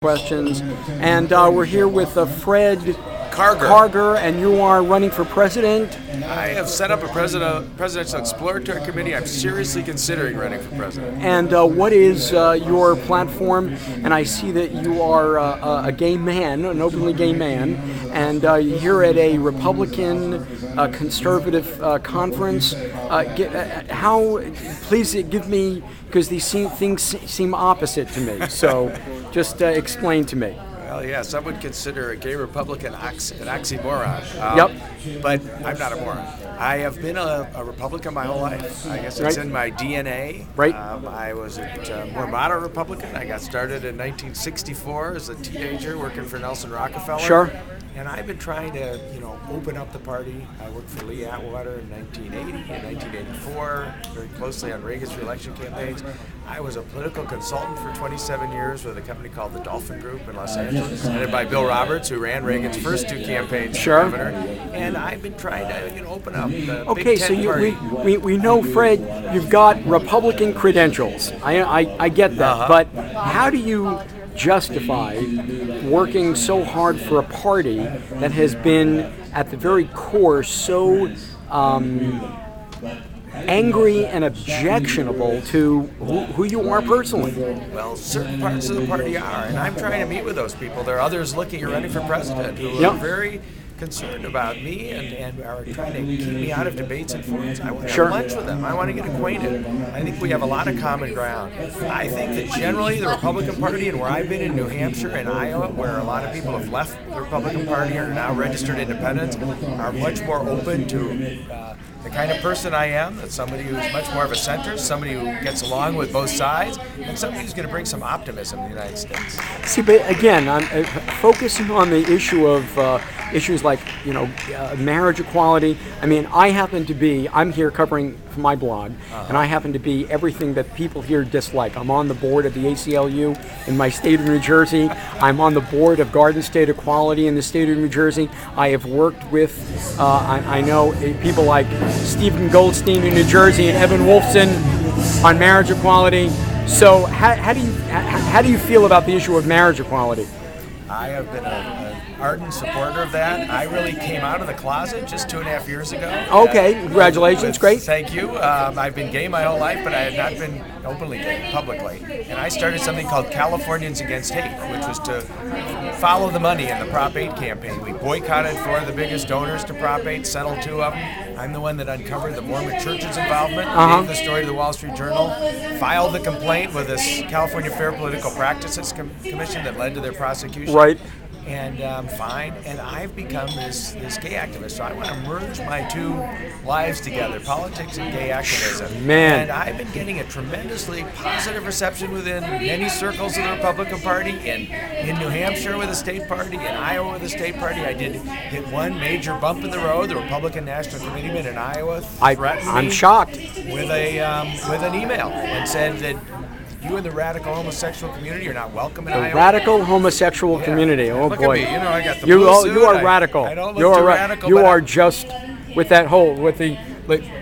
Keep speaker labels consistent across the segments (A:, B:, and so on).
A: questions. And we're here with Fred
B: Karger.
A: and you are running for president.
B: I have set up a presidential exploratory committee. I'm seriously considering running for president.
A: And what is your platform? And I see that you are a gay man, an openly gay man, and you're at a Republican conservative conference. Please give me, because these things seem opposite to me. So just explain to me.
B: Well, yeah, some would consider a gay Republican an oxymoron.
A: Yep.
B: But I'm not a moron. I have been a Republican my whole life. I guess it's in my DNA.
A: Right.
B: I was a more moderate Republican. I got started in 1964 as a teenager working for Nelson Rockefeller.
A: Sure.
B: And I've been trying to, open up the party. I worked for Lee Atwater in 1980 and 1984, very closely on Reagan's reelection campaigns. I was a political consultant for 27 years with a company called the Dolphin Group in Los Angeles, headed by Bill Roberts, who ran Reagan's first two campaigns for governor. And I've been trying to, open up the Big Tent party.
A: we know, Fred, you've got Republican credentials. I get that. But how do you justify working so hard for a party that has been at the very core so angry and objectionable to who you are personally?
B: Well, certain parts of the party are, and I'm trying to meet with those people. There are others looking at running for president who are very concerned about me and are trying to keep me out of debates and forums. I want to have lunch with them. I want to get acquainted. I think we have a lot of common ground. I think that generally the Republican Party, and where I've been in New Hampshire and Iowa, where a lot of people have left the Republican Party and are now registered independents, are much more open to the kind of person I am. That's somebody who's much more of a centrist, somebody who gets along with both sides, and somebody who's going to bring some optimism in the United States.
A: See, but again, I'm focusing on the issue of issues like, marriage equality. I mean, I'm here covering for my blog, and I happen to be everything that people here dislike. I'm on the board of the ACLU in my state of New Jersey. I'm on the board of Garden State Equality in the state of New Jersey. I have worked with, I know people like Stephen Goldstein in New Jersey and Evan Wolfson on marriage equality. So how do you feel about the issue of marriage equality?
B: I have been an ardent supporter of that. I really came out of the closet just 2.5 years ago.
A: Okay, congratulations, great.
B: Thank you. I've been gay my whole life, but I have not been openly gay, publicly. And I started something called Californians Against Hate, which was to follow the money in the Prop 8 campaign. We boycotted 4 of the biggest donors to Prop 8, settled 2 of them. I'm the one that uncovered the Mormon Church's involvement, gave the story to the Wall Street Journal, filed the complaint with this California Fair Political Practices Commission that led to their prosecution.
A: Right.
B: And fine, and I've become this gay activist. So I want to merge my two lives together, politics and gay activism.
A: Man.
B: And I've been getting a tremendously positive reception within many circles of the Republican Party, in New Hampshire with the state party, in Iowa with the state party. I did hit one major bump in the road. The Republican National Committeeman in Iowa threatened
A: I'm
B: me
A: shocked.
B: with an email and said that you and the radical homosexual community are not welcome in Iowa.
A: Radical homosexual community. Oh
B: Look
A: boy!
B: At me. I got the blue suit.
A: You are radical.
B: I don't look too radical.
A: You are just with the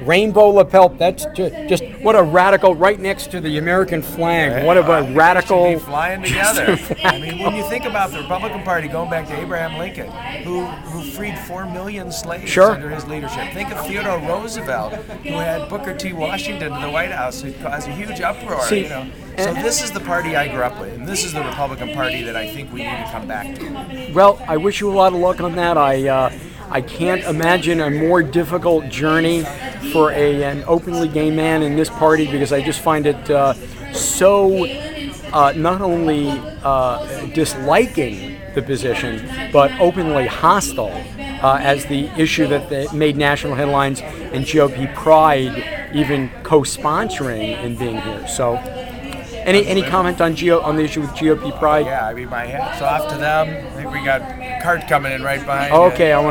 A: rainbow lapel. That's just what a radical right next to the American flag. What a radical.
B: Should be flying together. I mean, when you think about the Republican Party going back to Abraham Lincoln, who freed 4 million slaves under his leadership. Think of Theodore Roosevelt, who had Booker T. Washington to the White House, who caused a huge uproar. So this is the party I grew up with, and this is the Republican Party that I think we need to come back to.
A: Well, I wish you a lot of luck on that. I can't imagine a more difficult journey for an openly gay man in this party, because I just find it so not only disliking the position, but openly hostile as the issue that made national headlines, and GOP Pride even co-sponsoring in being here. So. Any comment on the issue with GOP Pride?
B: Yeah, I mean, my hat's off to them. I think we got a cart coming in right behind.
A: Okay, I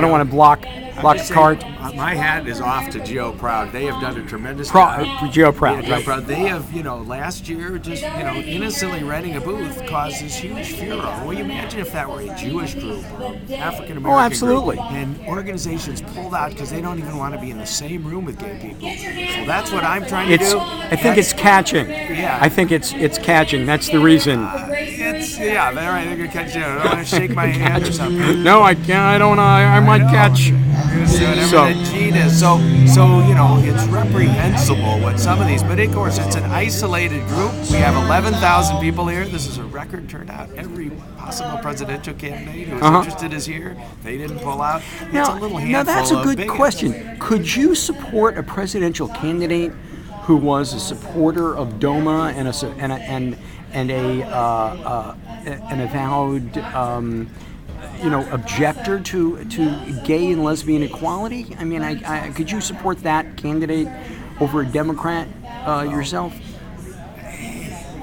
A: don't want to block the cart.
B: My hat is off to Geo Proud. They have done a tremendous job.
A: Geo Proud.
B: Yeah, Geo Proud. They have, last year just, innocently renting a booth caused this huge furor. Well, you imagine if that were a Jewish group or an African American
A: absolutely.
B: group, and organizations pulled out because they don't even want to be in the same room with gay people. So that's what I'm trying to do.
A: I think it's catching.
B: Yeah.
A: I think it's catching. That's the reason.
B: It's Yeah, they're right. They're gonna catch you. I don't want to shake my hand or something.
A: No, I can't. I don't. I might catch.
B: So the gene is so it's reprehensible what some of these, but of course it's an isolated group. We have 11,000 people here. This is a record turnout. Every possible presidential candidate who was interested is here. They didn't pull out. It's a little handful.
A: Now that's a good
B: bigots.
A: question. Could you support a presidential candidate who was a supporter of DOMA and an avowed objector to gay and lesbian equality? I mean, could you support that candidate over a Democrat yourself?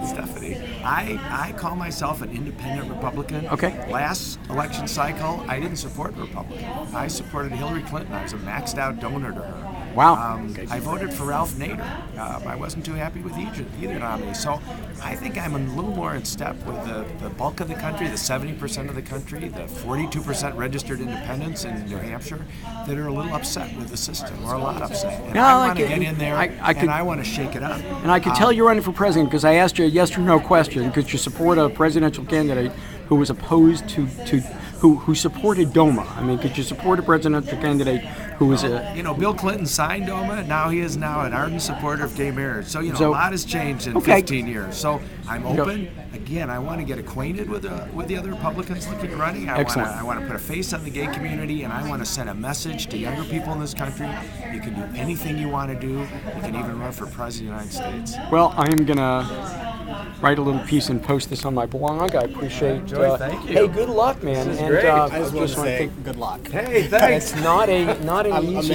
B: Stephanie, I call myself an independent Republican.
A: Okay.
B: Last election cycle, I didn't support a Republican. I supported Hillary Clinton. I was a maxed out donor to her.
A: Wow.
B: I voted for Ralph Nader. I wasn't too happy with either nominee. So I think I'm a little more in step with the bulk of the country, the 70% of the country, the 42% registered independents in New Hampshire that are a little upset with the system, or a lot upset. And I want to get in there, and I want to shake it up.
A: And I could tell you're running for president because I asked you a yes or no question. Could you support a presidential candidate who was opposed who supported DOMA? I mean, could you support a presidential candidate who was a...
B: Bill Clinton signed DOMA. Now he is now an ardent supporter of gay marriage. So, a lot has changed in 15 years. So I'm open. Again, I want to get acquainted with the other Republicans looking at running. I want to put a face on the gay community, and I want to send a message to younger people in this country. You can do anything you want to do. You can even run for president of the United States.
A: Well, I am going to write a little piece and post this on my blog. I appreciate.
B: Thank you.
A: Hey, good luck, man.
B: This is great.
C: I just want to say good luck.
B: Hey, thanks.
A: It's not an easy